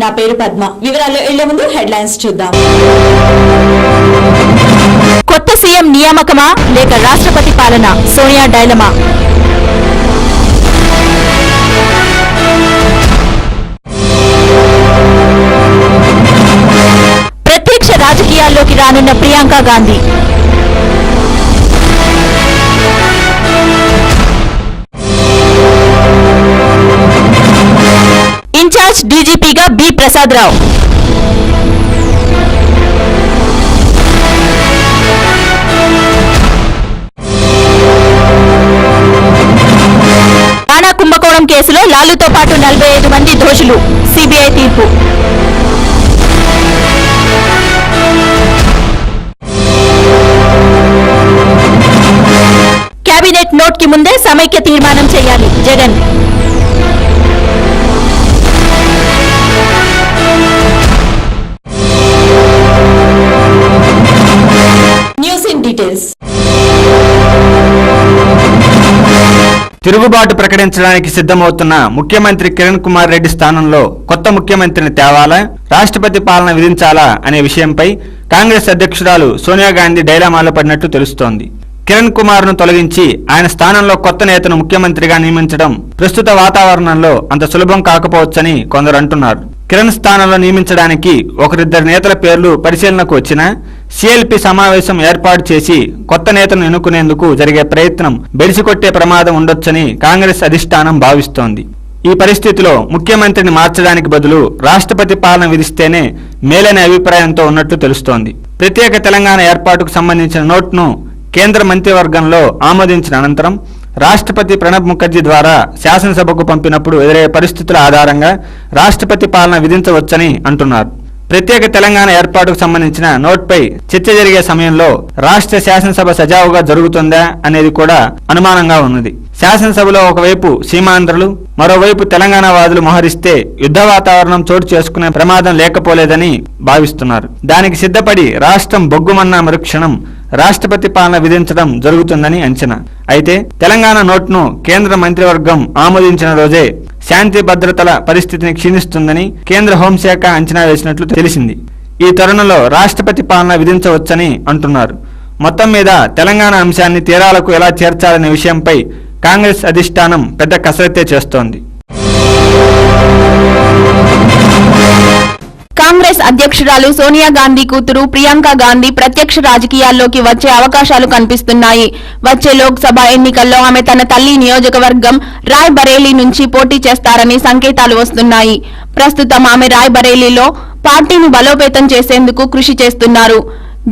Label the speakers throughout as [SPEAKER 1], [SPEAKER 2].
[SPEAKER 1] నా పేరు పద్మ. వివరాల్లో వెళ్లే ముందు హెడ్లైన్స్ చూద్దాం. కొత్త సీఎం నియామకమా లేక రాష్ట్రపతి పాలన? సోనియా డైలమా. ప్రత్యక్ష రాజకీయాల్లోకి రానున్న ప్రియాంక గాంధీ. ఇన్ఛార్జ్ డీజీపీగా బి ప్రసాద్ రావు. రాణా కుంభకోణం కేసులో లాలుతో పాటు 45 మంది దోషులు. సిబిఐ తీర్పు. కేబినెట్ నోట్ కి ముందే సమైక్య తీర్మానం చేయాలి జగన్.
[SPEAKER 2] తిరుగుబాటు ప్రకటించడానికి సిద్ధమవుతున్న ముఖ్యమంత్రి కిరణ్ కుమార్ రెడ్డి స్థానంలో కొత్త ముఖ్యమంత్రిని తేవాలా, రాష్ట్రపతి పాలన విధించాలా అనే విషయంపై కాంగ్రెస్ అధ్యక్షురాలు సోనియా గాంధీ డైలమాలో పడినట్టు తెలుస్తోంది. కిరణ్ కుమార్ ను తొలగించి ఆయన స్థానంలో కొత్త నేతను ముఖ్యమంత్రిగా నియమించడం ప్రస్తుత వాతావరణంలో అంత సులభం కాకపోవచ్చని కొందరు అంటున్నారు. కిరణ్ స్థానంలో నియమించడానికి ఒకరిద్దరు నేతల పేర్లు పరిశీలనకు వచ్చినా సిఎల్పి సమావేశం ఏర్పాటు చేసి కొత్త నేతను ఎన్నుకునేందుకు జరిగే ప్రయత్నం బెడిసికొట్టే ప్రమాదం ఉండొచ్చని కాంగ్రెస్ అధిష్టానం భావిస్తోంది. ఈ పరిస్థితిలో ముఖ్యమంత్రిని మార్చడానికి బదులు రాష్ట్రపతి పాలన విధిస్తేనే మేలనే అభిప్రాయంతో ఉన్నట్లు తెలుస్తోంది. ప్రత్యేక తెలంగాణ ఏర్పాటుకు సంబంధించిన నోట్ను కేంద్ర మంత్రివర్గంలో ఆమోదించిన అనంతరం రాష్ట్రపతి ప్రణబ్ ముఖర్జీ ద్వారా శాసనసభకు పంపినప్పుడు ఎదురయ్యే పరిస్థితుల ఆధారంగా రాష్ట్రపతి పాలన విధించవచ్చని అంటున్నారు. ప్రత్యేక తెలంగాణ ఏర్పాటుకు సంబంధించిన నోట్పై చర్చ జరిగే సమయంలో రాష్ట్ర శాసనసభ సజావుగా జరుగుతుందా అనేది కూడా అనుమానంగా ఉన్నది. శాసనసభలో ఒకవైపు సీమాంధ్రులు, మరోవైపు తెలంగాణ వాదులు మోహరిస్తే యుద్ధ వాతావరణం చోటు చేసుకునే ప్రమాదం లేకపోలేదని భావిస్తున్నారు. దానికి సిద్ధపడి రాష్ట్రం బొగ్గుమన్న మరుక్షణం రాష్ట్రపతి పాలన విధించడం జరుగుతుందని అంచనా. అయితే తెలంగాణ నోట్ను కేంద్ర మంత్రివర్గం ఆమోదించిన రోజే శాంతి భద్రతల పరిస్థితిని క్షీణిస్తుందని కేంద్ర హోంశాఖ అంచనా వేసినట్లు తెలిసింది. ఈ తరుణంలో రాష్ట్రపతి పాలన విధించవచ్చని అంటున్నారు. మొత్తం మీద తెలంగాణ అంశాన్ని తీరాలకు ఎలా చేర్చాలనే విషయంపై కాంగ్రెస్ అధిష్టానం పెద్ద కసరత్తే చేస్తోంది.
[SPEAKER 1] కాంగ్రెస్ అధ్యక్షురాలు సోనియా గాంధీ కూతురు ప్రియాంక గాంధీ ప్రత్యక్ష రాజకీయాల్లోకి వచ్చే అవకాశాలు కనిపిస్తున్నాయి. వచ్చే లోక్సభ ఎన్నికల్లో ఆమె తన తల్లి నియోజకవర్గం రాయ్ బరేలీ నుంచి పోటీ చేస్తారని సంకేతాలు వస్తున్నాయి. ప్రస్తుతం ఆమె రాయ్ బరేలీలో పార్టీని బలోపేతం చేసేందుకు కృషి చేస్తున్నారు.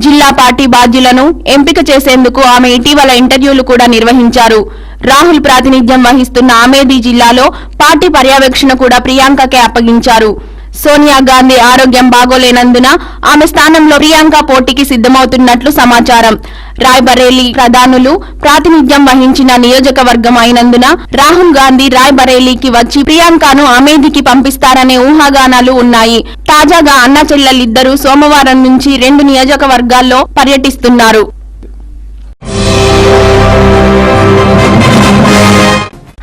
[SPEAKER 1] జిల్లా పార్టీ బాధ్యులను ఎంపిక చేసేందుకు ఆమె ఇటీవల ఇంటర్వ్యూలు కూడా నిర్వహించారు. రాహుల్ ప్రాతినిధ్యం వహిస్తున్న అమేథీ జిల్లాలో పార్టీ పర్యవేక్షణ కూడా ప్రియాంకకే అప్పగించారు. సోనియా గాంధీ ఆరోగ్యం బాగోలేనందున ఆమె స్థానంలో ప్రియాంక పోటీకి సిద్ధమవుతున్నట్లు సమాచారం. రాయ్ బరేలీ ప్రధానులు ప్రాతినిధ్యం వహించిన నియోజకవర్గం అయినందున రాహుల్ గాంధీ రాయ్ బరేలీకి వచ్చి ప్రియాంకను అమేథీకి పంపిస్తారనే ఊహాగానాలు ఉన్నాయి. తాజాగా అన్నా చెల్లెలిద్దరూ సోమవారం నుంచి 2 నియోజకవర్గాల్లో పర్యటిస్తున్నారు.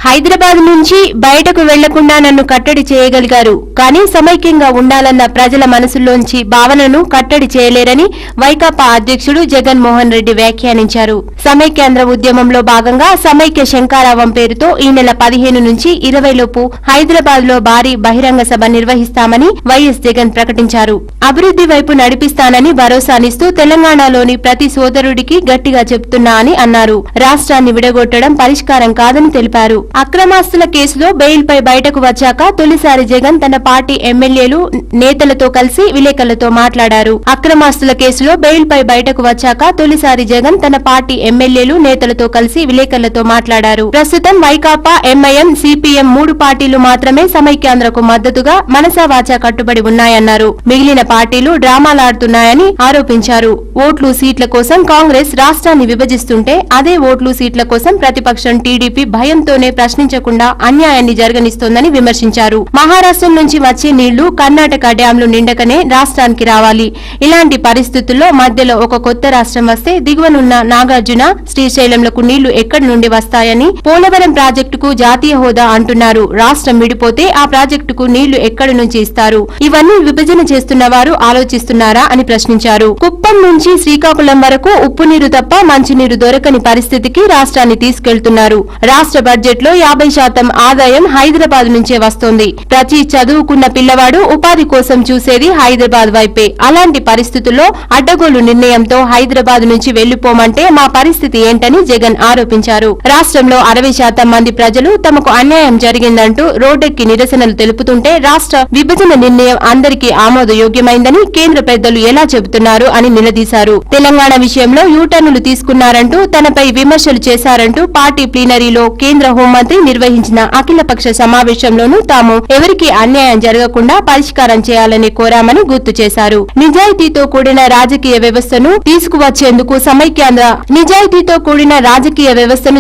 [SPEAKER 1] హైదరాబాద్ నుంచి బయటకు వెళ్లకుండా నన్ను కట్టడి చేయగలిగారు, కానీ సమైక్యంగా ఉండాలన్న ప్రజల మనసుల్లోంచి భావనను కట్టడి చేయలేరని వైకాపా అధ్యక్షుడు జగన్ మోహన్ రెడ్డి వ్యాఖ్యానించారు. సమైక్యాంధ్ర ఉద్యమంలో భాగంగా సమైక్య శంఖారావం పేరుతో ఈ నెల 15 నుంచి 20 లోపు హైదరాబాద్ లో భారీ బహిరంగ సభ నిర్వహిస్తామని వైఎస్ జగన్ ప్రకటించారు. అభివృద్ధి వైపు నడిపిస్తానని భరోసానిస్తూ తెలంగాణలోని ప్రతి సోదరుడికి గట్టిగా చెప్తున్నా అని అన్నారు. రాష్ట్రాన్ని విడగొట్టడం పరిష్కారం కాదని తెలిపారు. అక్రమాస్తుల కేసులో బెయిల్ పై బయటకు వచ్చాక తొలిసారి జగన్ తన పార్టీ ఎమ్మెల్యేలు నేతలతో కలిసి విలేకరులతో మాట్లాడారు. అక్రమాస్తుల కేసులో బెయిల్ పై బయటకు వచ్చాక తొలిసారి జగన్ తన పార్టీ ఎమ్మెల్యేలు నేతలతో కలిసి విలేకరులతో మాట్లాడారు. ప్రస్తుతం వైకాపా, ఎంఐఎం, సిపిఎం 3 పార్టీలు మాత్రమే సమైక్యాంధ్రకు మద్దతుగా మనసా వాచా కట్టుబడి ఉన్నాయన్నారు. మిగిలిన పార్టీలు డ్రామాలాడుతున్నాయని ఆరోపించారు. ఓట్లు సీట్ల కోసం కాంగ్రెస్ రాష్ట్రాన్ని విభజిస్తుంటే అదే ఓట్లు సీట్ల కోసం ప్రతిపక్షం టీడీపీ భయంతోనే ప్రశ్నించకుండా అన్యాయాన్ని జరగనిస్తోందని విమర్శించారు. మహారాష్ట్రం నుంచి వచ్చే నీళ్లు కర్ణాటక డ్యాంలు నిండకనే రాష్ట్రానికి రావాలి. ఇలాంటి పరిస్థితుల్లో మధ్యలో ఒక కొత్త రాష్ట్రం వస్తే దిగువనున్న నాగార్జున, శ్రీశైలంలకు నీళ్లు ఎక్కడి నుండి వస్తాయని పోలవరం ప్రాజెక్టుకు ప్రాజెక్టుకు జాతీయ హోదా అంటున్నారు. రాష్ట్రం విడిపోతే ఆ ప్రాజెక్టుకు నీళ్లు ఎక్కడి నుంచి ఇస్తారు? ఇవన్నీ విభజన చేస్తున్న వారు ఆలోచిస్తున్నారా అని ప్రశ్నించారు. కుప్పం నుంచి శ్రీకాకుళం వరకు ఉప్పు నీరు తప్ప మంచినీరు దొరకని పరిస్థితికి రాష్ట్రాన్ని తీసుకెళ్తున్నారు. రాష్ట్ర బడ్జెట్ లో 50% ఆదాయం హైదరాబాద్ నుంచే వస్తోంది. ప్రతి చదువుకున్న పిల్లవాడు ఉపాధి కోసం చూసేది హైదరాబాద్ వైపే. అలాంటి పరిస్థితుల్లో అడ్డగోలు నిర్ణయంతో హైదరాబాద్ నుంచి వెళ్లిపోమంటే మా పరిస్థితి ఏంటని జగన్ ఆరోపించారు. రాష్ట్రంలో 60% మంది ప్రజలు తమకు అన్యాయం జరిగిందంటూ రోడ్డెక్కి నిరసనలు తెలుపుతుంటే రాష్ట్ర విభజన నిర్ణయం అందరికీ ఆమోదయోగ్యమైందని కేంద్ర పెద్దలు ఎలా చెబుతున్నారు అని నిలదీశారు. తెలంగాణ విషయంలో యూటర్నులు తీసుకున్నారంటూ తనపై విమర్శలు చేశారంటూ పార్టీ ప్లీనరీలో కేంద్ర హోంమంత్రి నిర్వహించిన అఖిలపక్ష సమావేశంలోనూ తాము ఎవరికీ అన్యాయం జరగకుండా పరిష్కారం చేయాలని కోరామని గుర్తు చేశారు. నిజాయితీతో కూడిన రాజకీయ వ్యవస్థను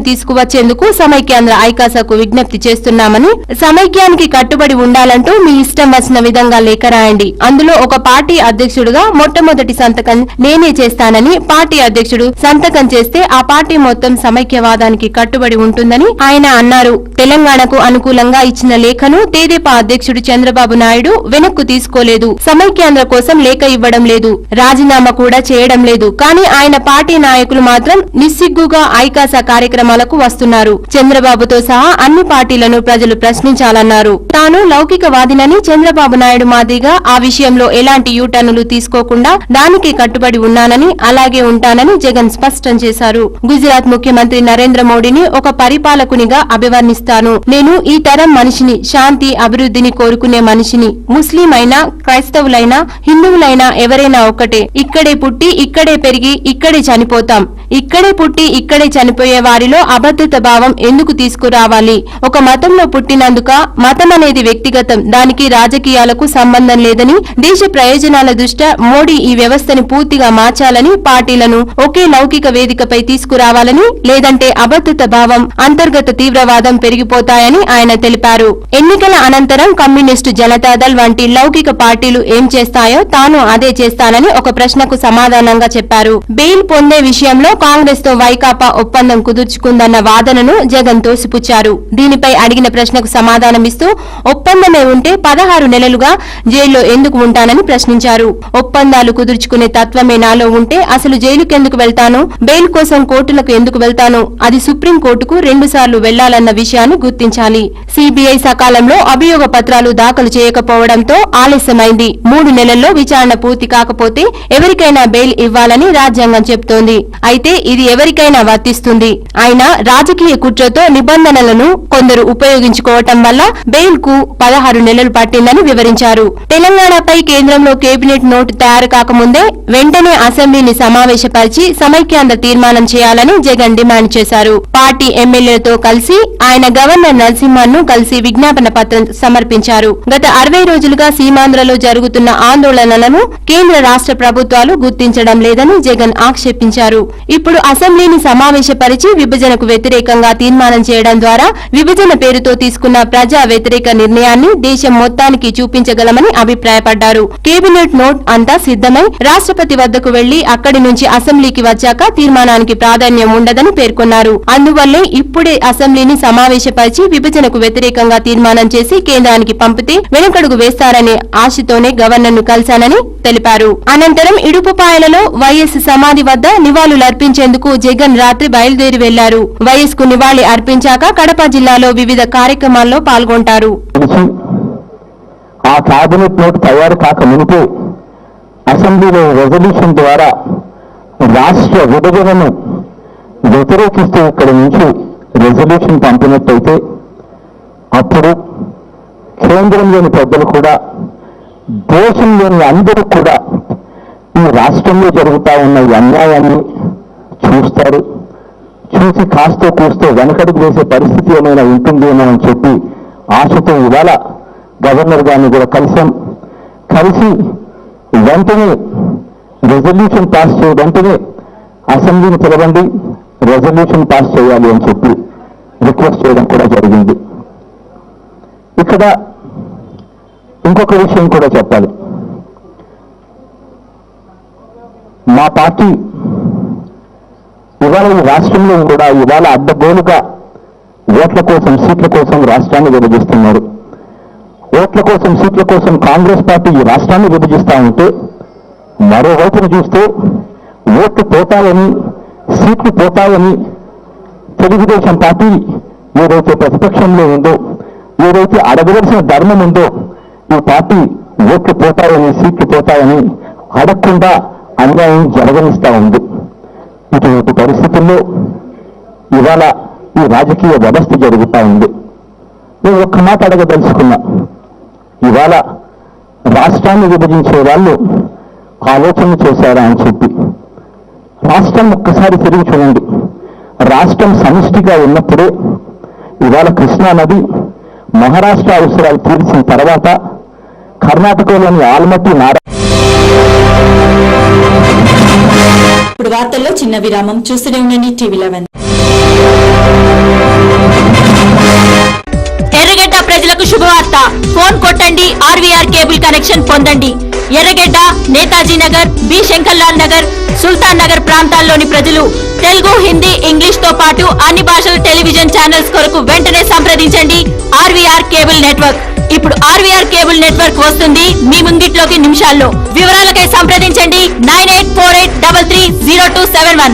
[SPEAKER 1] తీసుకువచ్చేందుకు సమైక్యాంధ్ర ఐకాసాకు విజ్ఞప్తి చేస్తున్నామని, సమైక్యానికి కట్టుబడి ఉండాలంటూ మీ ఇష్టం వచ్చిన విధంగా లేఖ రాయండి. అందులో ఒక పార్టీ అధ్యక్షుడుగా మొట్టమొదటి సంతకం నేనే చేస్తానని, పార్టీ అధ్యక్షుడు సంతకం చేస్తే ఆ పార్టీ మొత్తం సమైక్యవాదానికి కట్టుబడి ఉంటుందని ఆయన అన్నారు. తెలంగాణకు అనుకూలంగా ఇచ్చిన లేఖను తెదేపా అధ్యక్షుడు చంద్రబాబు నాయుడు వెనక్కు తీసుకోలేదు. సమైక్యాంధ్ర కోసం లేఖ ఇవ్వడం లేదు, రాజీనామా కూడా చేయడం లేదు. కానీ ఆయన పార్టీ నాయకులు మాత్రం నిస్సిగ్గుగా ఐకాసా కార్యక్రమాలకు వస్తున్నారు. చంద్రబాబుతో సహా అన్ని పార్టీలను ప్రజలు ప్రశ్నించాలన్నారు. తాను లౌకికవాదినని, చంద్రబాబు నాయుడు మాదిరిగా ఆ విషయంలో ఎలాంటి యూటర్నులు తీసుకోకుండా దానికి కట్టుబడి ఉన్నానని, అలాగే ఉంటానని జగన్ స్పష్టం చేశారు. గుజరాత్ ముఖ్యమంత్రి నరేంద్ర మోడీని ఒక పరిపాలకునిగా అభివర్ణిస్తాను. నేను ఈ తరం మనిషిని, శాంతి అభివృద్ధిని కోరుకునే మనిషిని. ముస్లిం అయినా, క్రైస్తవులైనా, హిందువులైనా ఎవరైనా ఒక్కటే. ఇక్కడే పుట్టి ఇక్కడే పెరిగి ఇక్కడే చనిపోతాం. ఇక్కడే పుట్టి ఇక్కడే చనిపోయే వారిలో అభద్రత భావం ఎందుకు తీసుకురావాలి? ఒక మతంలో పుట్టినందుక మతం అనేది వ్యక్తిగతం, దానికి రాజకీయాలకు సంబంధం లేదని, దేశ ప్రయోజనాల దృష్ట్యా మోడీ ఈ వ్యవస్థని పూర్తిగా మార్చాలని, పార్టీలను ఒకే లౌకిక వేదికపై తీసుకురావాలని, లేదంటే అభద్రత భావం, అంతర్గత తీవ్రవాదం పెరిగిపోతాయని ఆయన తెలిపారు. ఎన్నికల అనంతరం కమ్యూనిస్టు జనతాదళ్ వంటి లౌకిక పార్టీలు ఏం చేస్తాయో తాను అదే చేస్తానని ఒక ప్రశ్నకు సమాధానంగా చెప్పారు. బెయిల్ పొందే విషయంలో కాంగ్రెస్ తో వైకాపా ఒప్పందం కుదుర్చుకుందన్న వాదనను జగన్ తోసిపుచ్చారు. దీనిపై అడిగిన ప్రశ్నకు సమాధానమిస్తూ ఒప్పందమే ఉంటే 16 నెలలుగా జైల్లో ఎందుకు ఉంటానని ప్రశ్నించారు. ఒప్పందాలు కుదుర్చుకునే తత్వమే నాలో ఉంటే అసలు జైలుకెందుకు వెళ్తాను? బెయిల్ కోసం కోర్టులకు ఎందుకు వెళ్తాను? అది సుప్రీం కోర్టుకు 2 సార్లు వెళ్లాలన్న విషయాన్ని గుర్తించాలి. సిబిఐ సకాలంలో అభియోగ పత్రాలు దాఖలు చేయకపోవడంతో ఆలస్యమైంది. 3 నెలల్లో విచారణ పూర్తి కాకపోతే ఎవరికైనా బెయిల్ ఇవ్వాలని రాజ్యాంగం చెబుతోంది. అయితే ఇది ఎవరికైనా వర్తిస్తుంది. అయినా రాజకీయ కుట్రతో నిబంధనలను కొందరు ఉపయోగించుకోవటం వల్ల బెయిల్ కు 16 నెలలు పట్టిందని వివరించారు. తెలంగాణపై కేంద్రంలో కేబినెట్ నోటు తయారు కాకముందే వెంటనే అసెంబ్లీని సమావేశపరిచి సమైక్యాంధ్ర తీర్మానం చేయాలని జగన్ డిమాండ్ చేశారు. పార్టీ ఎమ్మెల్యేలతో కలిసి ఆయన గవర్నర్ నరసింహన్ను కలిసి విజ్ఞాపన పత్రం సమర్పించారు. గత 60 రోజులుగా సీమాంధ్రలో జరుగుతున్న ఆందోళనలను కేంద్ర రాష్ట్ర ప్రభుత్వాలు గుర్తించడం లేదని జగన్ ఆక్షేపించారు. ఇప్పుడు అసెంబ్లీని సమావేశపరిచి విభజనకు వ్యతిరేకంగా తీర్మానం చేయడం ద్వారా విభజన పేరుతో తీసుకున్న ప్రజా వ్యతిరేక నిర్ణయాన్ని దేశం మొత్తానికి చూపించగలమని అభిప్రాయపడ్డారు. కేబినెట్ నోట్ అంతా సిద్ధమై రాష్ట్రపతి వద్దకు వెళ్లి అక్కడి నుంచి అసెంబ్లీకి వచ్చాక తీర్మానానికి ప్రాధాన్యం ఉండదని పేర్కొన్నారు. అందువల్లే ఇప్పుడే అసెంబ్లీని సమావేశపరిచి విభజనకు వ్యతిరేకంగా తీర్మానం చేసి కేంద్రానికి పంపితే వెనుకడుగు వేస్తారనే ఆశతోనే గవర్నర్ ను కలిశానని తెలిపారు. అనంతరం ఇడుపుపాయలలో వైఎస్ సమాధి వద్ద నివాళులర్పించేందుకు జగన్ రాత్రి బయలుదేరి వెళ్లారు. వైఎస్ కు నివాళి అర్పించాక కడప జిల్లాలో వివిధ కార్యక్రమాల్లో పాల్గొంటారు.
[SPEAKER 3] ఆ కేబినెట్ నోట్ తయారు కాక మునుపు అసెంబ్లీలో రెజల్యూషన్ ద్వారా రాష్ట్ర విభజనను వ్యతిరేకిస్తూ ఇక్కడి నుంచి రెజల్యూషన్ పంపినట్టయితే అప్పుడు కేంద్రంలోని పెద్దలు కూడా దేశంలోని అందరూ కూడా ఈ రాష్ట్రంలో జరుగుతూ ఉన్న ఈ అన్యాయాన్ని చూస్తారు. చూసి కాస్తో కూస్తో వెనకడుగు వేసే పరిస్థితి ఏమైనా ఉంటుందేమో అని చెప్పి ఆశతో ఇవాళ గవర్నర్ గారిని కూడా కలిసి వెంటనే రెజల్యూషన్ పాస్ వెంటనే అసెంబ్లీని పిలవండి, రెజల్యూషన్ పాస్ చేయాలి అని చెప్పి రిక్వెస్ట్ చేయడం కూడా జరిగింది. ఇక్కడ ఇంకొక విషయం కూడా చెప్పాలి. మా పార్టీ ఇవాళ ఈ రాష్ట్రంలో కూడా ఇవాళ అడ్డగోలుగా ఓట్ల కోసం సీట్ల కోసం రాష్ట్రాన్ని విభజిస్తున్నారు. ఓట్ల కోసం సీట్ల కోసం కాంగ్రెస్ పార్టీ ఈ రాష్ట్రాన్ని విభజిస్తూ ఉంటే, మరోవైపును చూస్తే ఓట్లు పోతాయని, సీట్లు పోతాయని తెలుగుదేశం పార్టీ ఏదైతే ప్రతిపక్షంలో ఉందో, ఏదైతే అడగవలసిన ధర్మం ఉందో, ఈ పార్టీ ఓట్లు పోతాయని, సీట్లు పోతాయని అడగకుండా అన్యాయం జరగనిస్తూ ఉంది. ఇటువంటి పరిస్థితుల్లో ఇవాళ ఈ రాజకీయ వ్యవస్థ జరుగుతూ ఉంది. నేను ఒక్క మాట అడగదలుచుకున్నా. ఇవాళ రాష్ట్రాన్ని విభజించే వాళ్ళు ఆలోచన చేశారా అని చెప్పి, రాష్ట్రం ఒక్కసారి తిరిగి చూడండి. రాష్ట్రం సమిష్టిగా ఉన్నప్పుడే ఇవాళ కృష్ణానది మహారాష్ట్ర అవసరాలు తీర్చిన తర్వాత కర్ణాటకలోని ఆల్మట్టి
[SPEAKER 4] ఇప్పుడు వార్తల్లో చిన్న విరామం. చూస్తూనే ఉండండి టీవీ11.
[SPEAKER 1] ఎర్రగడ్డ ప్రజలకు శుభవార్త. ఫోన్ కొట్టండి, ఆర్వీఆర్ కేబుల్ కనెక్షన్ పొందండి. ఎర్రగడ్డ, నేతాజీ నగర్, బి శంకర్లాల్ నగర్, సుల్తాన్ నగర్ ప్రాంతాల్లోని ప్రజలు తెలుగు, హిందీ, ఇంగ్లీష్ తో పాటు అన్ని భాషల టెలివిజన్ ఛానల్స్ కొరకు వెంటనే సంప్రదించండి ఆర్వీఆర్ కేబుల్ నెట్వర్క్. ఇప్పుడు ఆర్వీఆర్ కేబుల్ నెట్వర్క్ వస్తుంది మీ ముంగిట్లోకి నిమిషాల్లో. వివరాలకై సంప్రదించండి 9848330271.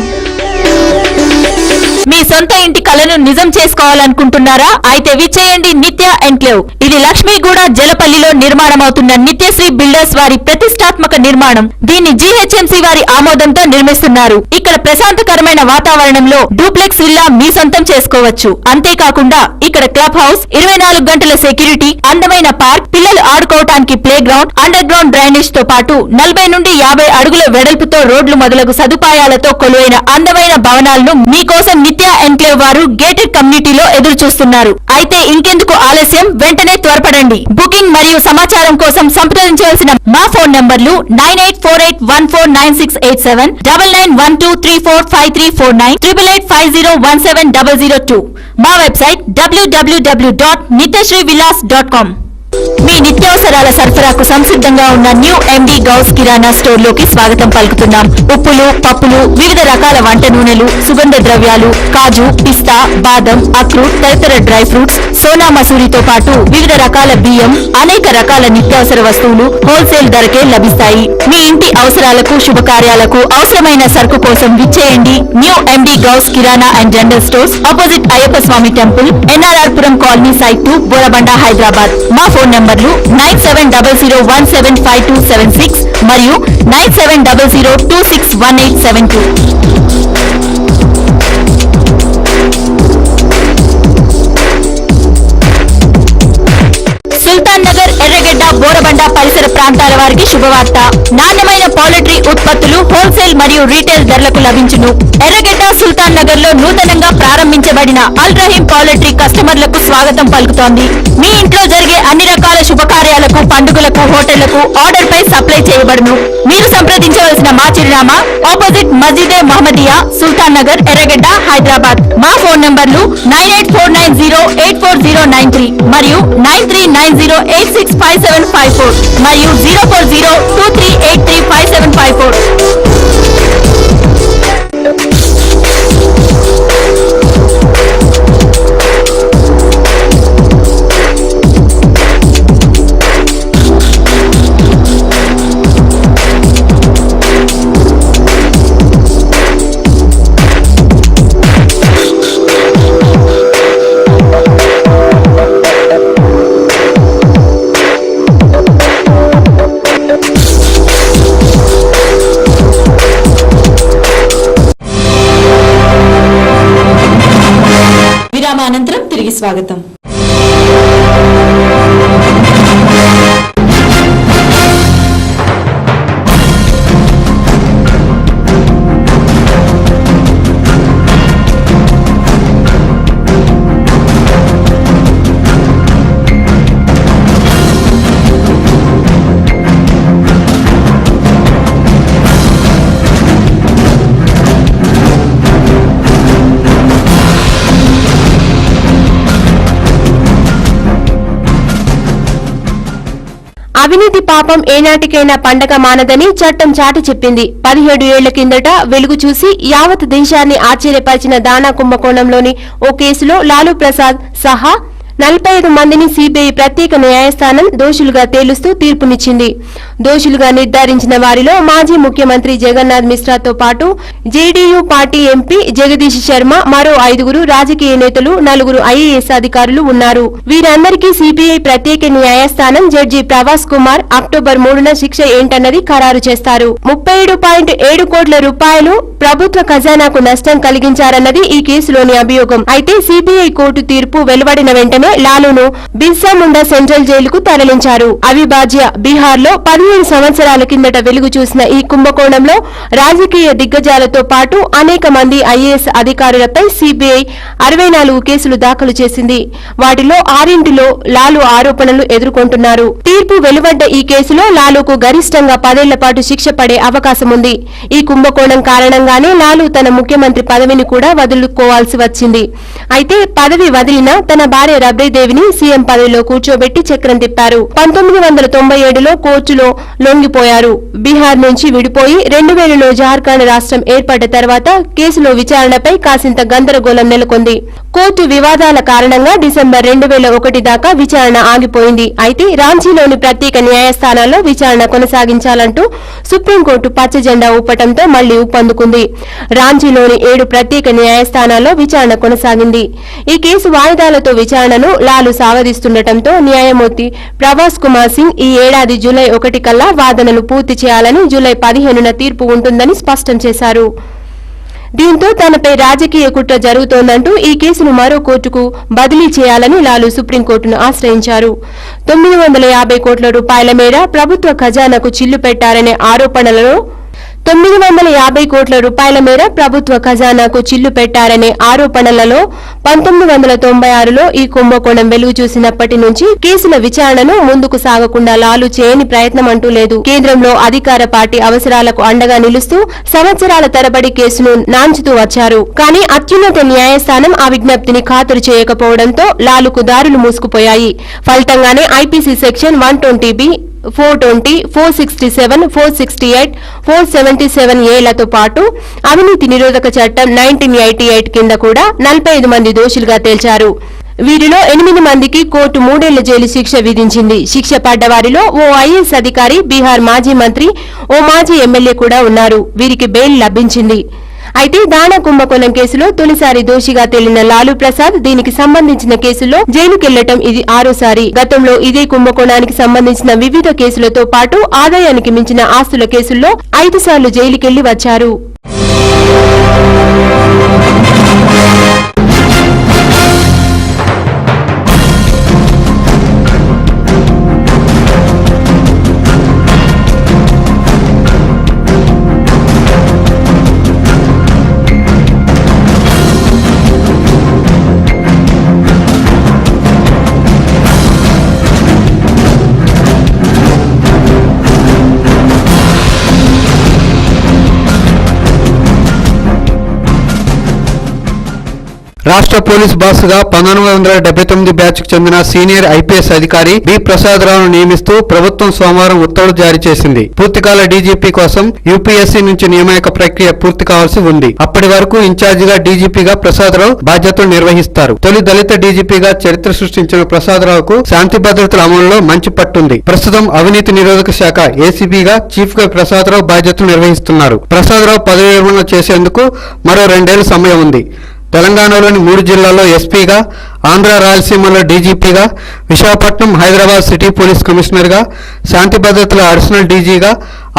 [SPEAKER 1] మీ సొంత ఇంటి కలను నిజం చేసుకోవాలనుకుంటున్నారా? అయితే విచ్చేయండి నిత్య ఎన్క్లేవ్. ఇది లక్ష్మీగూడ జలపల్లిలో నిర్మాణమవుతున్న నిత్యశ్రీ బిల్డర్స్ వారి ప్రతిష్టాత్మక నిర్మాణం. దీన్ని జీహెచ్ఎంసీ వారి ఆమోదంతో నిర్మిస్తున్నారు. ఇక్కడ ప్రశాంతకరమైన వాతావరణంలో డూప్లెక్స్ విల్లా మీ సొంతం చేసుకోవచ్చు. అంతేకాకుండా ఇక్కడ క్లబ్ హౌస్, 24 గంటల సెక్యూరిటీ, అందమైన పార్క్, పిల్లలు ఆడుకోవటానికి playground, underground drainage తో పాటు 40 నుండి 50 అడుగుల వెడల్పుతో రోడ్లు మొదలగు సదుపాయాలతో కొలువైన అందమైన భవనాలను మీకోసం నిత్య ఎన్క్లేవ్ వారు గేటెడ్ కమ్యూనిటీలో ఎదురు చూస్తున్నారు. అయితే ఇంకెందుకు ఆలస్యం, వెంటనే త్వరపడండి. బుకింగ్ మరియు సమాచారం కోసం సంప్రదించవలసిన మా ఫోన్ నంబర్లు 9848149687, 9912345349, 8850170002. మా వెబ్సైట్ www.nityasreevillas.com. మీ నిత్యావసరాల సరఫరాకు సంసిద్ధంగా ఉన్న న్యూ ఎండి గౌస్ కిరాణా స్టోర్ లోకి స్వాగతం పలుకుతున్నాం. ఉప్పులు, పప్పులు, వివిధ రకాల వంట నూనెలు, సుగంధ ద్రవ్యాలు, కాజు, పిస్తా, బాదం, అక్రూట్, తదితర డ్రై ఫ్రూట్స్, సోనా మసూరితో పాటు వివిధ రకాల బియ్యం, అనేక రకాల నిత్యావసర వస్తువులు హోల్సేల్ ధరకే లభిస్తాయి. మీ ఇంటి అవసరాలకు, శుభకార్యాలకు అవసరమైన సరుకు కోసం విచ్చేయండి new MD Ghouse kirana and general stores, opposite Ayyappa Swamy temple, NRR Puram colony, site 2, Borabanda, Hyderabad. మా ఫోన్ నంబర్లు 9700175276 మరియు 9700261872. సుల్తాన్ నగర్, ఎర్రగడ్డ, బోరబండ పరిసర ప్రాంతాల వారికి శుభవార్త. నాణ్యమైన పౌల్ట్రీ ఉత్పత్తులు హోల్సేల్ మరియు రీటైల్ ధరలకు లభించును. ఎర్రగడ్డ, సుల్తాన్ నగర్ లో నూతనంగా ప్రారంభించబడిన అల్ రహీం పౌల్ట్రీ కస్టమర్లకు స్వాగతం పలుకుతోంది. మీ ఇంట్లో జరిగే అన్ని రకాల శుభకార్యాలకు, పండుగలకు, హోటళ్లకు ఆర్డర్ పై సప్లై చేయబడును. మీరు సంప్రదించవలసిన మా చిరునామా ఆపోజిట్ మస్జిదే మహమ్మదియా, సుల్తాన్ నగర్, ఎర్రగడ్డ, హైదరాబాద్. మా ఫోన్ నంబర్లు 9849084093 మరియు 9390865754 మరియు 04023835754.
[SPEAKER 4] అనంతరం తిరిగి స్వాగతం.
[SPEAKER 1] అవినీతి పాపం ఏనాటికైనా పండగ మానదని చట్టం చాటి చెప్పింది. 17 ఏళ్ల కిందట వెలుగు చూసి యావత్ దేశాన్ని ఆశ్చర్యపరిచిన దానా కుంభకోణంలోని ఓ కేసులో లాలూ ప్రసాద్ సహా 45 మందిని సిబిఐ ప్రత్యేక న్యాయస్థానం దోషులుగా తేలుస్తూ తీర్పునిచ్చింది. దోషులుగా నిర్ధారించిన వారిలో మాజీ ముఖ్యమంత్రి జగన్నాథ్ మిశ్రాతో పాటు JDU party MP Jagadish Sharma, మరో 5 రాజకీయ నేతలు, 4 ఐఏఎస్ అధికారులు ఉన్నారు. వీరందరికీ సిబిఐ ప్రత్యేక న్యాయస్థానం జడ్జి ప్రవాస్ కుమార్ అక్టోబర్ 3న శిక్ష ఏంటన్నది ఖరారు చేస్తారు. 37.7 కోట్ల రూపాయలు ప్రభుత్వ ఖజానాకు నష్టం కలిగించారన్నది ఈ కేసులోని అభియోగం. అయితే సిబిఐ కోర్టు తీర్పు వెలువడిన వెంటనే లాలూను బిర్సా ముండా సెంట్రల్ జైలుకు తరలించారు. అవిభాజ్య బీహార్లో 15 సంవత్సరాల కిందట వెలుగు చూసిన ఈ కుంభకోణంలో రాజకీయ దిగ్గజాలతో పాటు అనేక మంది ఐఏఎస్ అధికారులపై సిబిఐ 64 కేసులు దాఖలు చేసింది. వాటిలో 6 లాలూ ఆరోపణలు ఎదుర్కొంటున్నారు. తీర్పు వెలువడ్డ ఈ కేసులో లాలూకు గరిష్టంగా 10 ఏళ్ల పాటు శిక్ష పడే అవకాశం ఉంది. ఈ కుంభకోణం కారణంగానే లాలూ తన ముఖ్యమంత్రి పదవిని కూడా వదులుకోవాల్సి వచ్చింది. అయితే పదవి వదిలిన తన భార్య రబ్రీదేవిని సీఎం పదవిలో కూర్చోబెట్టి చక్రం తిప్పారు. 1997లో కోర్టులో లొంగిపోయారు. బీహార్ నుంచి విడిపోయి 2000లో జార్ఖండ్ రాష్ట్రం ఏర్పడ్డ తర్వాత కేసులో విచారణపై కాసింత గందరగోళం నెలకొంది. కోర్టు వివాదాల కారణంగా డిసెంబర్ 2001 దాకా విచారణ ఆగిపోయింది. అయితే రాంచీలోని ప్రత్యేక న్యాయస్థానాల్లో విచారణ కొనసాగించాలంటూ సుప్రీంకోర్టు పచ్చ జెండా ఊపటంతో మళ్లీ ఊపందుకుంది. రాంచీలోని 7 ప్రత్యేక న్యాయస్థానాల్లో విచారణ కొనసాగింది. ఈ కేసు వాయిదాలతో విచారణను లాలూ సాగదీస్తుండటంతో న్యాయమూర్తి ప్రవాస్ కుమార్ సింగ్ ఈ ఏడాది జూలై 1 కల్లా వాదనలు పూర్తి చేయాలని, జూలై 15న తీర్పు ఉంటుందని స్పష్టం చేశారు. దీంతో తనపై రాజకీయ కుట్ర జరుగుతోందంటూ ఈ కేసును మరో కోర్టుకు బదిలీ చేయాలని లాలూ సుప్రీంకోర్టును ఆశ్రయించారు. 950 కోట్ల రూపాయల మేర ప్రభుత్వ ఖజానాకు చిల్లు పెట్టారనే ఆరోపణలలో 950 కోట్ల రూపాయల మేర ప్రభుత్వ ఖజానాకు చిల్లు పెట్టారనే ఆరోపణలలో 1996లో ఈ కుంభకోణం వెలుగు చూసినప్పటి నుంచి కేసుల విచారణను ముందుకు సాగకుండా లాలూ చేయని ప్రయత్నం అంటూ లేదు. కేంద్రంలో అధికార పార్టీ అవసరాలకు అండగా నిలుస్తూ సంవత్సరాల తరబడి కేసును నాంచుతూ వచ్చారు. కానీ అత్యున్నత న్యాయస్థానం ఆ విజ్ఞప్తిని ఖాతరు చేయకపోవడంతో లాలూకు దారులు మూసుకుపోయాయి. ఫలితంగానే ఐపీసీ సెక్షన్ 120B 420, 467, 468, 477A పాటు అవినీతి నిరోధక చట్టం 1988 కింద కూడా 45 మంది దోషులుగా తేల్చారు. వీరిలో 8 మందికి కోర్టు 3 ఏళ్ల జైలు శిక్ష విధించింది. శిక్ష పడ్డ వారిలో ఓ ఐఏఎస్ అధికారి, బీహార్ మాజీ మంత్రి, ఓ మాజీ ఎమ్మెల్యే కూడా ఉన్నారు. వీరికి బెయిల్ లభించింది. అయితే దానా కుంభకోణం కేసులో తొలిసారి దోషిగా తేలిన లాలూ ప్రసాద్ దీనికి సంబంధించిన కేసులో జైలుకెళ్లటం ఇది 6సారి. గతంలో ఇదే కుంభకోణానికి సంబంధించిన వివిధ కేసులతో పాటు ఆదాయానికి మించిన ఆస్తుల కేసుల్లో 5 సార్లు జైలుకెళ్లి వచ్చారు.
[SPEAKER 5] రాష్ట్ర పోలీస్ బాస్ గా 1979 బ్యాచ్ కు చెందిన సీనియర్ ఐపీఎస్ అధికారి బి ప్రసాదరావును నియమిస్తూ ప్రభుత్వం సోమవారం ఉత్తర్వులు జారీ చేసింది. పూర్తికాల డీజీపీ కోసం యూపీఎస్సీ నుంచి నియామక ప్రక్రియ పూర్తి కావాల్సి ఉంది. అప్పటి వరకు ఇన్ఛార్జిగా డీజీపీగా ప్రసాదరావు బాధ్యతలు నిర్వహిస్తారు. తొలి దళిత డీజీపీగా చరిత్ర సృష్టించిన ప్రసాదరావుకు శాంతి భద్రతల అమలులో మంచి పట్టుంది. ప్రస్తుతం అవినీతి నిరోధక శాఖ ఏసీబీగా చీఫ్ గా ప్రసాదరావు బాధ్యతలు నిర్వహిస్తున్నారు. ప్రసాదరావు పదవి విరమణ చేసేందుకు మరో 2 ఏళ్ల సమయం ఉంది. తెలంగాణలోని 3 జిల్లాల్లో ఎస్పీగా, ఆంధ్ర రాయలసీమలో డీజీపీగా, విశాఖపట్నం హైదరాబాద్ సిటీ పోలీస్ కమిషనర్గా, శాంతి భద్రతల అడిషనల్ డీజీగా,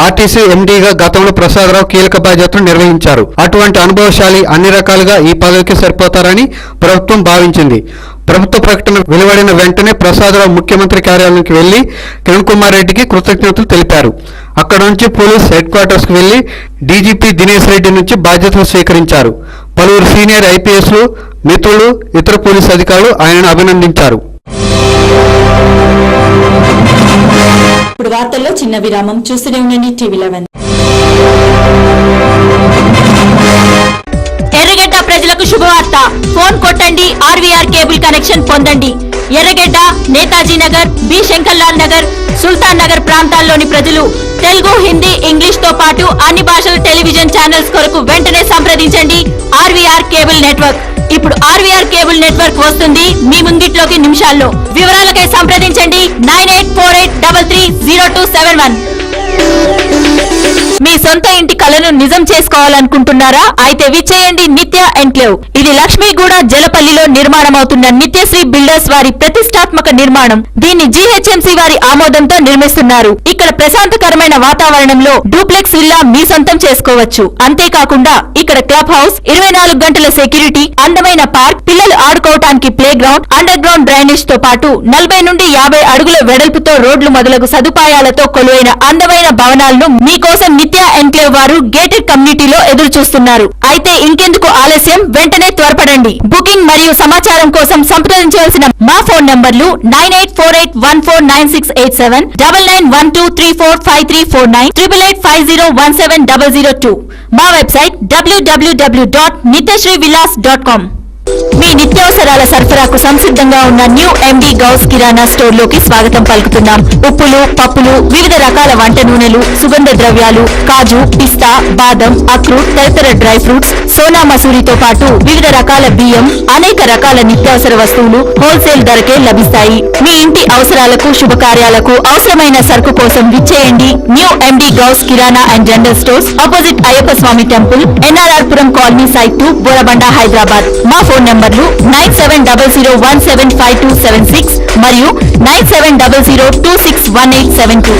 [SPEAKER 5] ఆర్టీసీ ఎండీగా గతంలో ప్రసాదరావు కీలక బాధ్యతలు నిర్వహించారు. అటువంటి అనుభవశాలి అన్ని రకాలుగా ఈ పదవికి సరిపోతారని ప్రభుత్వం భావించింది. ప్రభుత్వ ప్రకటన వెలువడిన వెంటనే ప్రసాదరావు ముఖ్యమంత్రి కార్యాలయానికి వెళ్లి కిరణ్ కుమార్ రెడ్డికి కృతజ్ఞతలు తెలిపారు. అక్కడ నుంచి పోలీస్ హెడ్ క్వార్టర్స్ కు వెళ్లి డీజీపీ దినేష్ రెడ్డి నుంచి బాధ్యతలు స్వీకరించారు. పలువురు సీనియర్ ఐపీఎస్లు, మిత్రులు, ఇతర పోలీసు అధికారులు ఆయనను అభినందించారు.
[SPEAKER 4] ఇప్పుడు వార్తల్లో చిన్న విరామం. చూస్తూనే ఉండండి టీవీ11.
[SPEAKER 1] ఎర్రగడ్డ ప్రజలకు శుభవార్త. ఫోన్ కొట్టండి, ఆర్వీఆర్ కేబుల్ కనెక్షన్ పొందండి.
[SPEAKER 4] ఎర్రగడ్డ, నేతాజీ నగర్, బి శంకర్లాల్ నగర్, సుల్తాన్ నగర్ ప్రాంతాల్లోని ప్రజలు తెలుగు, హిందీ, ఇంగ్లీష్ తో పాటు అన్ని భాషల టెలివిజన్ ఛానల్స్ కొరకు వెంటనే సంప్రదించండి ఆర్వీఆర్ కేబుల్ నెట్వర్క్. ఇప్పుడు ఆర్వీఆర్ కేబుల్ నెట్వర్క్ వస్తుంది మీ ముంగిట్లోకి నిమిషాల్లో. వివరాలకై సంప్రదించండి 9848330271. మీ సొంత ఇంటి కలను నిజం చేసుకోవాలనుకుంటున్నారా? అయితే విచ్చేయండి నిత్య ఎన్క్లేవ్. ఇది లక్ష్మీగూడ జలపల్లిలో నిర్మాణమవుతున్న నిత్యశ్రీ బిల్డర్స్ వారి ప్రతిష్టాత్మక నిర్మాణం. దీన్ని జీహెచ్ఎంసీ వారి ఆమోదంతో నిర్మిస్తున్నారు. ఇక్కడ ప్రశాంతకరమైన వాతావరణంలో డూప్లెక్స్ విల్లా మీ సొంతం చేసుకోవచ్చు. అంతేకాకుండా ఇక్కడ క్లబ్ హౌస్, 24 గంటల సెక్యూరిటీ, అందమైన పార్క్, పిల్లలు ఆడుకోవటానికి playground, underground drainage తో పాటు 40 నుండి 50 అడుగుల వెడల్పుతో రోడ్లు మొదలగు సదుపాయాలతో కొలువైన అందమైన భవనాలను మీకోసం నిత్య ఎన్క్లేవ్ వారు గేటెడ్ కమ్యూనిటీలో ఎదురు చూస్తున్నారు. అయితే ఇంకెందుకు ఆలస్యం, వెంటనే త్వరపడండి. బుకింగ్ మరియు సమాచారం కోసం సంప్రదించవలసిన మా ఫోన్ నంబర్లు 9848149687, 9912345349, 8850170002. మా వెబ్సైట్ www.nityasreevillas.com. మీ నిత్యావసరాల సరఫరాకు సంసిద్ధంగా ఉన్న న్యూ ఎండి గౌస్ కిరాణా స్టోర్ లోకి స్వాగతం పలుకుతున్నాం. ఉప్పులు, పప్పులు, వివిధ రకాల వంట నూనెలు, సుగంధ ద్రవ్యాలు, కాజు, పిస్తా, బాదం, అక్రూట్, తదితర డ్రై ఫ్రూట్స్, సోనా మసూరితో పాటు వివిధ రకాల బియ్యం, అనేక రకాల నిత్యావసర వస్తువులు హోల్సేల్ ధరకే లభిస్తాయి. మీ ఇంటి అవసరాలకు, శుభకార్యాలకు అవసరమైన సరుకు కోసం విచ్చేయండి new MD Ghouse kirana and general stores, opposite Ayyappa Swamy temple, NRR Puram colony, site 2, Borabanda, Hyderabad. మా ఫోన్ నంబర్లు 9700175276 మరియు 9700261872.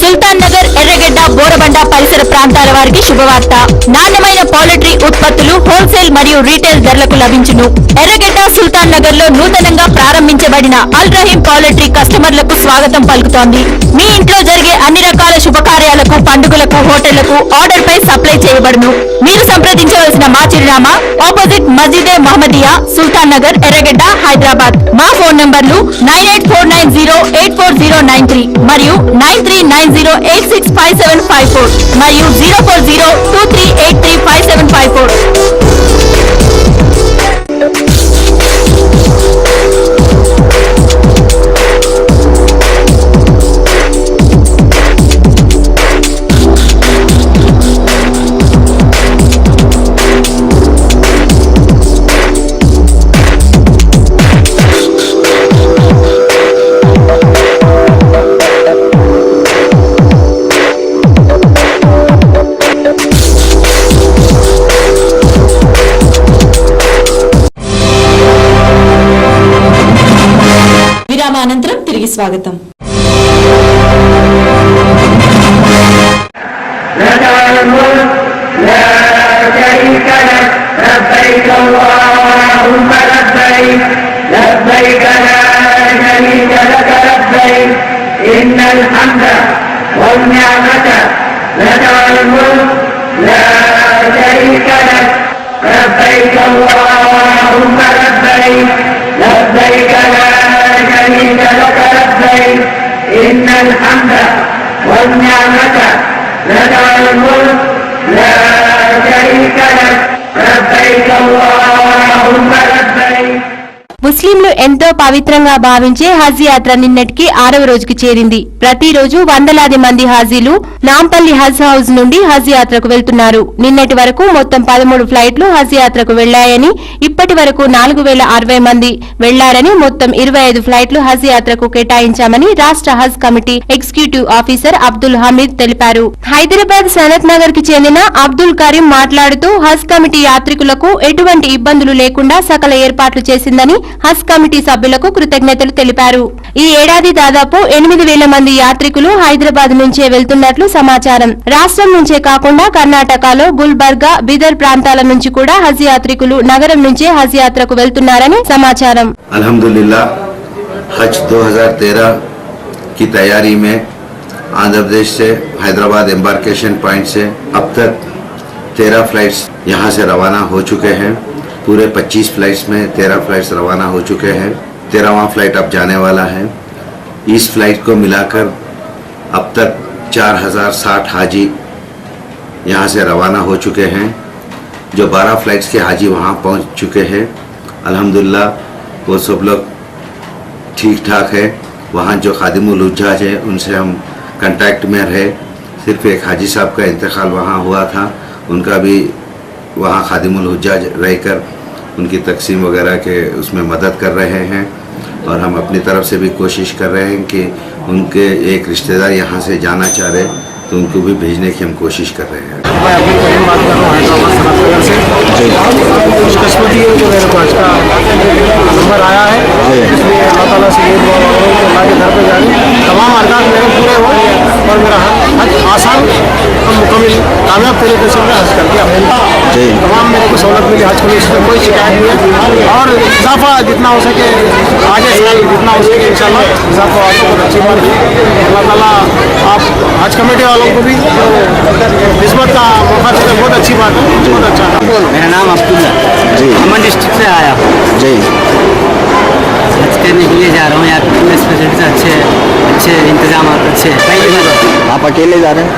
[SPEAKER 4] సుల్తాన్ నగర్, ఎర్రగడ్డ, బోరబండ పరిసర ప్రాంతాల వారికి శుభవార్త. నాణ్యమైన పౌల్ట్రీ ఉత్పత్తులు హోల్సేల్ మరియు రీటైల్ ధరలకు లభించును. ఎర్రగడ్డ, సుల్తాన్ నగర్ లో నూతనంగా ప్రారంభించబడిన అల్ రహీం పౌల్ట్రీ కస్టమర్లకు స్వాగతం పలుకుతోంది. మీ ఇంట్లో జరిగే అన్ని రకాల శుభకార్యాలకు, పండుగలకు, హోటళ్లకు ఆర్డర్ పై సప్లై చేయబడును. మీరు సంప్రదించవలసిన మా చిరునామా ఆపోజిట్ మస్జిదే మహమ్మదియా, సుల్తాన్ నగర్, ఎర్రగడ్డ, హైదరాబాద్. మా ఫోన్ నంబర్లు 9849084093 మరియు 9390865754 మరియు 04023835754. విరామానంతరం తిరిగి స్వాగతం.
[SPEAKER 6] إن الحمد والنعمة لك والملك لا شريك لك لبيك اللهم لبيك.
[SPEAKER 1] ముస్లింలు ఎంతో పవిత్రంగా భావించే హజ్ యాత్ర నిన్నటికి 6వ రోజుకి చేరింది. ప్రతిరోజు వందలాది మంది హాజీలు నాంపల్లి హజ్ హౌస్ నుండి హజ్ యాత్రకు వెళ్తున్నారు. నిన్నటి వరకు మొత్తం 13 ఫ్లైట్లు హజ్ యాత్రకు వెళ్లాయని, ఇప్పటి వరకు 4060 మంది వెళ్లారని, మొత్తం 25 ఫ్లైట్లు హజ్ యాత్రకు కేటాయించామని రాష్ట్ర Haj committee executive officer Abdul Hameed తెలిపారు. హైదరాబాద్ సనత్ నగర్ కి చెందిన అబ్దుల్ కరీం మాట్లాడుతూ హజ్ కమిటీ యాత్రికులకు ఎటువంటి ఇబ్బందులు లేకుండా సకల ఏర్పాట్లు చేసిందని హజ్ కమిటీ సభ్యులకు కృతజ్ఞతలు తెలిపారు. ఈ ఏడాది దాదాపు 8000 మంది యాత్రికులు హైదరాబాద్ నుంచే వెళ్తున్నట్లు సమాచారం. రాష్ట్రం నుంచే కాకుండా కర్ణాటకలో గుల్బర్గా, బిదర్ ప్రాంతాల నుంచి కూడా హజ్ యాత్రికులు నగరం నుంచే హజ్ యాత్రకు వెళ్తున్నారని సమాచారం.
[SPEAKER 7] अल्हम्दुलिल्लाह हज 2013 की तैयारी में आंध्र प्रदेश से हैदराबाद एम्बार्केशन पॉइंट से अब तक 13 फ्लाइट्स यहां से रवाना हो चुके हैं. पूरे 25 फ्लाइट्स में 13 फ्लाइट्स रवाना हो चुके हैं. 13वां फ्लाइट अब जाने वाला है. इस फ्लाइट को मिलाकर अब तक 4060 हाजी यहाँ से रवाना हो चुके हैं। जो 12 फ्लाइट्स के हाजी वहाँ पहुँच चुके हैं। अल्हम्दुलिल्लाह वो सब लोग ठीक ठाक है। वहाँ जो खादिमुल हुज्जाज है उनसे हम कांटेक्ट में रहे। सिर्फ एक हाजी साहब का इंतकाल वहाँ हुआ था, उनका भी वहाँ खादिमुल हुज्जाज रहकर उनकी तकसीम वगैरह के उसमें मदद कर रहे हैं। और हम अपनी तरफ से भी कोशिश कर रहे हैं कि उनके एक रिश्तेदार यहाँ से जाना चाह रहे तो उनको भी भेजने की हम कोशिश कर रहे हैं।
[SPEAKER 8] मैं अब्दुल करीम बात कर रहा हूँ हैदराबाद सनतनगर से। खुशकिस्मती है जो मेरे पास का नंबर आया है, इसलिए अल्लाह ताला से ये दुआ मांग रहा हूँ कि अल्लाह के घर पे जाने तमाम अरकान मेरे पूरे हो और मेरा हज आसान और मुकम्मल कामयाब तरीके से मैं हज कर दिया। तमाम मेरे को सहूलत मिली हज के लिए, इसमें कोई शिकायत नहीं है। और इजाफा जितना हो सके आगे साल जितना हो सके इंशाल्लाह इजाफा आपको बहुत अच्छी बात है। अल्लाह ताला आप हज कमेटी वालों को भी निस्बत का मौका देते, बहुत अच्छी बात है, बहुत अच्छा।
[SPEAKER 9] मेरा नाम अब्दुल्ला जी, अमन डिस्ट्रिक्ट से आया जी। हज करने के लिए जा रहा हूँ। यहाँ टूरिस्ट फैसिलिटीज अच्छे इंतजाम अच्छे।
[SPEAKER 3] आप अकेले जा रहे हैं?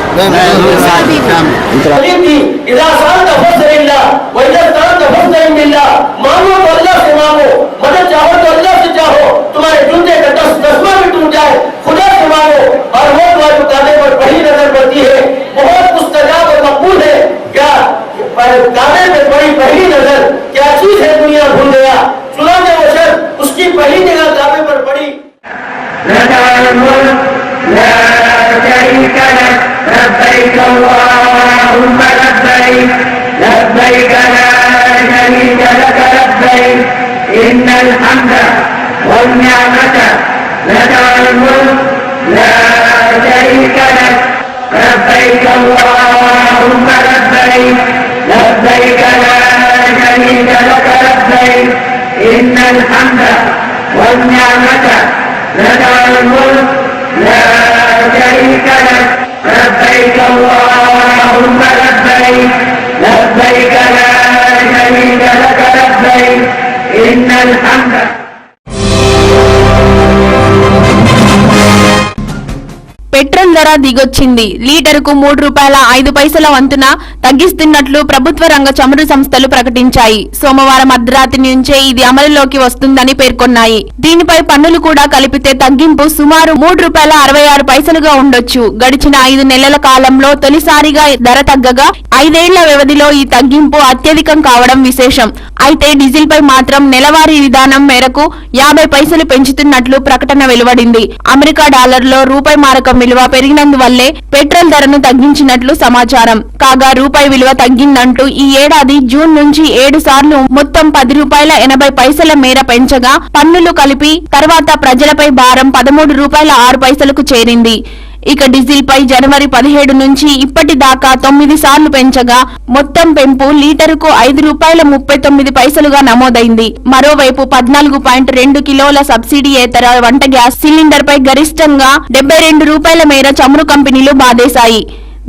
[SPEAKER 6] मांगो तो अल्लाह से मांगो, मदद चाहो तो अल्लाह से चाहो, तुम्हारे जूते का दसमा भी टूट जाए खुदा से मांगो। और वो तुम्हारे कादे पर पहली नजर पड़ती है, बहुत मुस्तजाब और मकबूल है। क्या कादे पे पड़ी पहली नजर क्या चीज है, दुनिया भूल गया। चुनाव वो शर्त उसकी पहली निगाह काबे पर पड़ी। लब्बैक अल्लाहुम्मा लब्बैक, लब्बैक ला शरीका लक लब्बैक, इन्नल हम्द वल निअमत लक वल मुल्क ला शरीका लक, लब्बैक अल्लाहुम्मा लब्बैक, लब्बैक ला शरीका लक लब्बैक, इन्नल हम्द वल निअमत लक वल मुल्क ला शरीका लक, लब्बैक अल्लाहुम्मा लब्बैक, लब्बैक ला शरीका लक लब्बैक, इन्नल हम्द।
[SPEAKER 1] పెట్రోల్ ధర దిగొచ్చింది. లీటరుకు ₹3.05 వంతున తగ్గిస్తున్నట్లు ప్రభుత్వ రంగ చమురు సంస్థలు ప్రకటించాయి. సోమవారం అర్ధరాత్రి నుంచే ఇది అమలులోకి వస్తుందని పేర్కొన్నాయి. దీనిపై పన్నులు కూడా కలిపితే తగ్గింపు సుమారు ₹3.66గా ఉండొచ్చు. గడిచిన 5 నెలల కాలంలో తొలిసారిగా ధర తగ్గగా 5 ఏళ్ల వ్యవధిలో ఈ తగ్గింపు అత్యధికం కావడం విశేషం. అయితే డీజిల్ పై మాత్రం నెలవారీ విధానం మేరకు 50 పైసలు పెంచుతున్నట్లు ప్రకటన వెలువడింది. అమెరికా డాలర్లో రూపాయి మారకం విలువ పెరిగినందువల్లే పెట్రోల్ ధరను తగ్గించినట్లు సమాచారం. కాగా రూపాయి విలువ తగ్గిందంటూ ఈ ఏడాది జూన్ నుంచి 7 సార్లు మొత్తం ₹10.80 మేర పెంచగా పన్నులు కలిపి తర్వాత ప్రజలపై భారం ₹13.06కు చేరింది. ఇక డీజిల్ పై జనవరి 17 నుంచి ఇప్పటి దాకా 9 సార్లు పెంచగా మొత్తం పెంపు లీటరుకు ₹5.39గా నమోదైంది. మరోవైపు 14.2 కిలోల సబ్సిడీయేతర వంట గ్యాస్ సిలిండర్ పై గరిష్టంగా ₹72 మేర చమురు కంపెనీలు బాధేశాయి.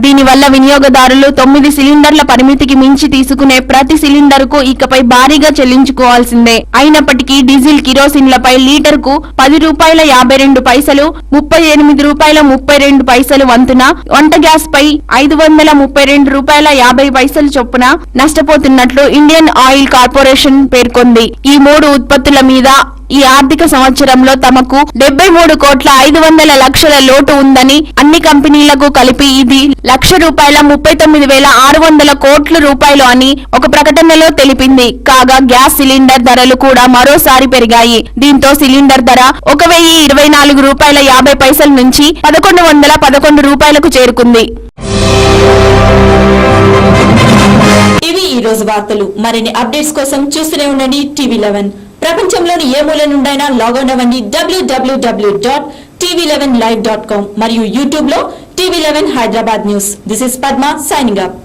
[SPEAKER 1] దీనివల్ల వినియోగదారులు 9 సిలిండర్ల పరిమితికి మించి తీసుకునే ప్రతి సిలిండర్కు ఇకపై భారీగా చెల్లించుకోవాల్సిందే. అయినప్పటికీ డీజిల్ కిరోసిన్లపై లీటర్కు ₹10.52, ₹38.32 వంతున, వంట గ్యాస్ పై ₹532.50 చొప్పున నష్టపోతున్నట్లు ఇండియన్ ఆయిల్ కార్పొరేషన్ పేర్కొంది. ఈ 3 ఉత్పత్తుల మీద ఈ ఆర్థిక సంవత్సరంలో తమకు 73,500,00,000 లోటు ఉందని, అన్ని కంపెనీలకు కలిపి ఇది ₹1,39,600 కోట్ల అని ఒక ప్రకటనలో తెలిపింది. కాగా గ్యాస్ సిలిండర్ ధరలు కూడా మరోసారి పెరిగాయి. దీంతో సిలిండర్ ధర ₹1,024.50 నుంచి ₹1,111కు చేరుకుంది.
[SPEAKER 4] ఇవి ఈ రోజు వార్తలు. మరిన్ని అప్డేట్స్ కోసం చూస్తూనే ఉండండి TV11. ప్రపంచంలోని ఏ మూల నుండైనా లాగౌట్ అవ్వండి www.tv11live.com మరియు యూట్యూబ్ లో TV11 Hyderabad news. This is Padma signing up.